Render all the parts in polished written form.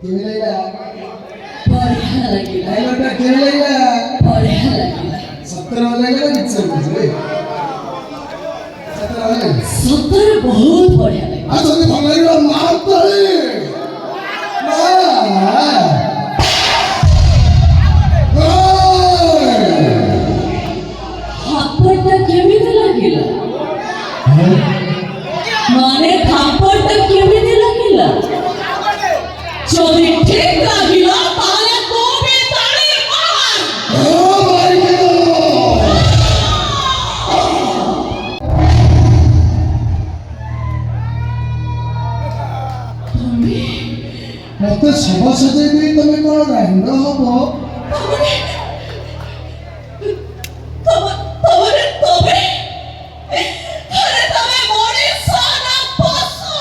केलेला बढिया लागेल डायलॉगटा केलेला बढिया लागेल 17 वाला गेला पिक्चर मध्ये 17 वाला 17 बहुत बढिया लागेल आज तुम्ही फंगलीला मारताय थापड़टा केमिति लागिला माने थापड़टा केमिति लागिला যদি ঠিক লাগিলা তাহলে তুমি তাড়ি মার তুমি মতে সভা সজাই দেই তুমি কোন রান্ড হব তবে আরে তুমি মরে সানা পাসো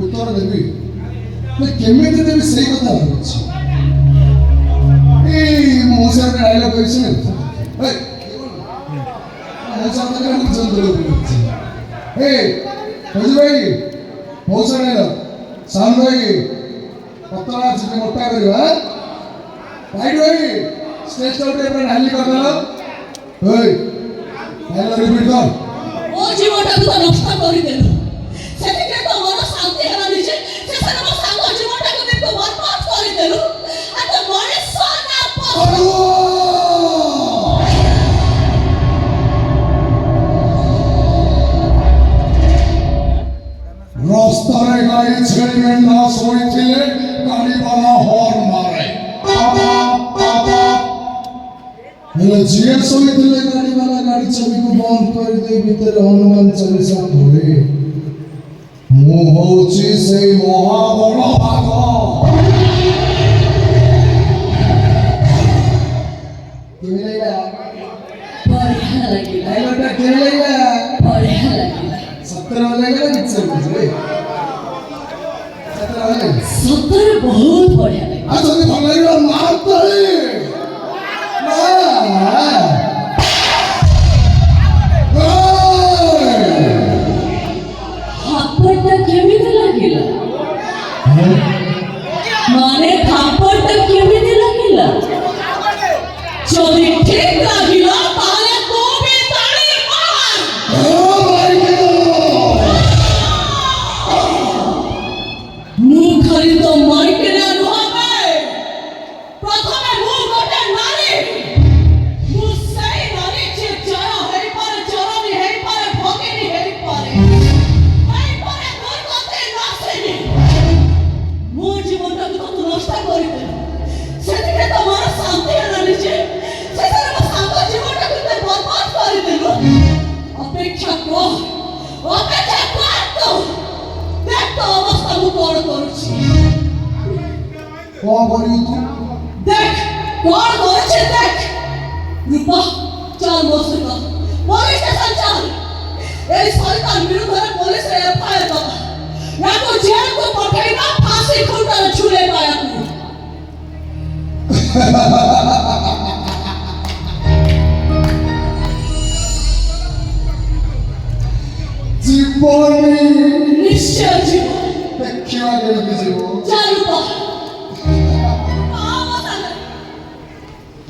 উত্তর দেবি তুই কেমিতি দেবি সেই কথা ভাবছি এই মৌসার ডায়লগ হয়েছে না এই মৌসার থেকে আমি চন্দ্র বলছি এই বুঝি ভাই মৌসার ডায়লগ সাউন্ড ভাই পতলা আছে মোটা করিবা হ্যাঁ রাইট ভাই স্টেজ আউটে পুরো নালি করদল ওই ডায়লগ রিপিট কর ও জীবনটাকে তো নষ্ট করে দিল সেদিকে তো মন শান্তি হেলা নিছে সেখানে আমার সাঙ্গ জীবনটাকে দেখতে বরবাদ করে দিল আর তো মনে সোনা পাসো রাস্তায় গাড়ি ছেড়ে না শোইছিলে গাড়িওয়ালা হর্ন মারে ହେଲେ ଯିଏ ଶୋଇଥିଲେ ଗାଡ଼ିବାଲା ଗାଡ଼ି ଚାବିକୁ ବନ୍ଦ କରିଦେଇ ଭିତରେ ହନୁମାନ ଚାଳିଶା ପଢ଼େ ମୁଁ ହଉଛି ସେଇ ମହାବଳ ଭାଗ କେମିତିଲା ବଢିଆ ଲାଗିଲା ଡାଇଲଗଟା କେମିତିଲା ବଢିଆ ଲାଗିଲା 17 वाला गेला पिक्चर मध्ये 17 वाला 17 ବହୁତ ବଢିଆ ଲାଗିଲା आज तुम्ही फंगलीला मारताय थापड़टा केमिति लागिला माने थापड़टा केमिति लागिला যদি ঠিক লাগিলা তাহলে তুমি তাড়ি মার মুখ খালি তো মাইকে না হবে প্রথমে মুখ গোটে নারী মুখ সেই নারী যে জয় হই পারে চরণী হই পারে ভগিনী হই পারে তোর কথাই নাসেনি মো জীবনটাকে তো নষ্ট করে দিল সেদিকে তোমার শান্তি হেলা নিছে সেখানে আমার সাঙ্গ জীবনটাকে তো বরবাদ করে দিল অপেক্ষা কর তো দেখ তো অবস্থা মু কଣ କରୁଛି କଣ କରିବୁ ତୁ দেখ কଣ କରୁছে দেখ রূপা চল ମୋ ସହିତ ପୋଲିସ ଷ୍ଟେସନ ଚାଲ এই শয়তান বিরুদ্ধে পুলিশে এফআইআর ଦବା ୟାକୁ ଜେଲକୁ ପଠେଇବା ফাঁসি খুঁটাରେ ଝୁଲେଇବା ୟାକୁ জীবনী নিশ্চয় জীবন ଦେଖିବା କେମିତି ଯିବ ଚାଲ ରୂପା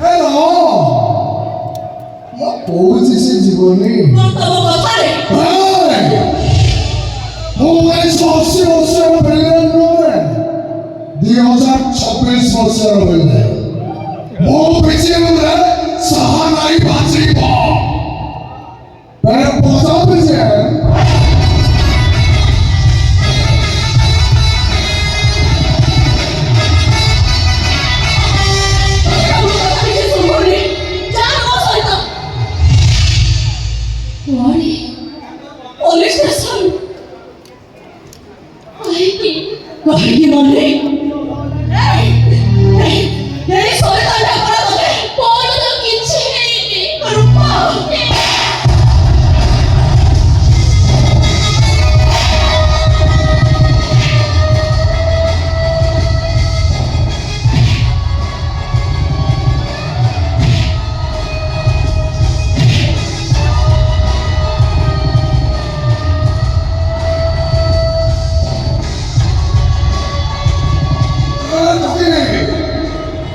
ହେଲୋ ମୁଁ କହୁଛି ସେ ଜୀବনী ତମ କଥାରେ ମୁଁ 1980 ମସିହାର ଭିଲେନ୍ ନୁହେଁ 2026 ମସିହାର ଭିଲେନ୍ ମୋ ବିଜେପିରେ ସାହାନାଇ ବାଜିବ ମାନେ ପଚାରୁଛି ଯେ पुलिस स्टेशन काहे माने नहीं सोचा था पर बोल तो किसी नहीं रूपा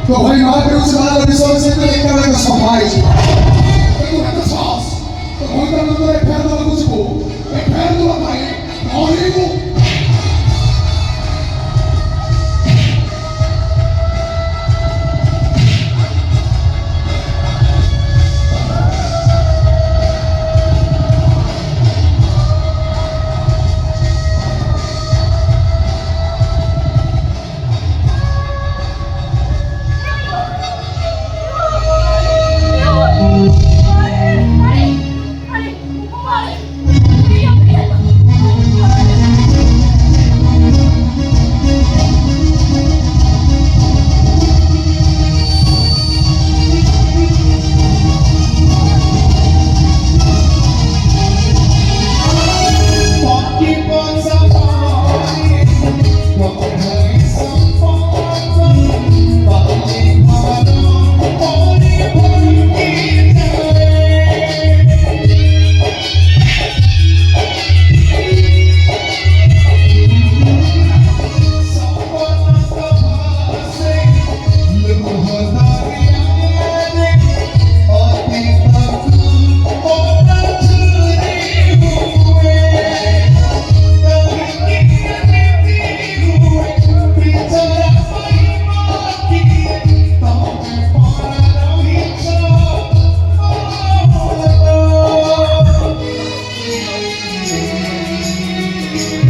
तो भाई महादेव से बाहर रिसोर्स से तो देखा रहेगा सफाई तू है तो सास तो कौन सा मतलब एक पैर दो कुछ को एक पैर दो भाई और एक को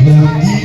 Love you.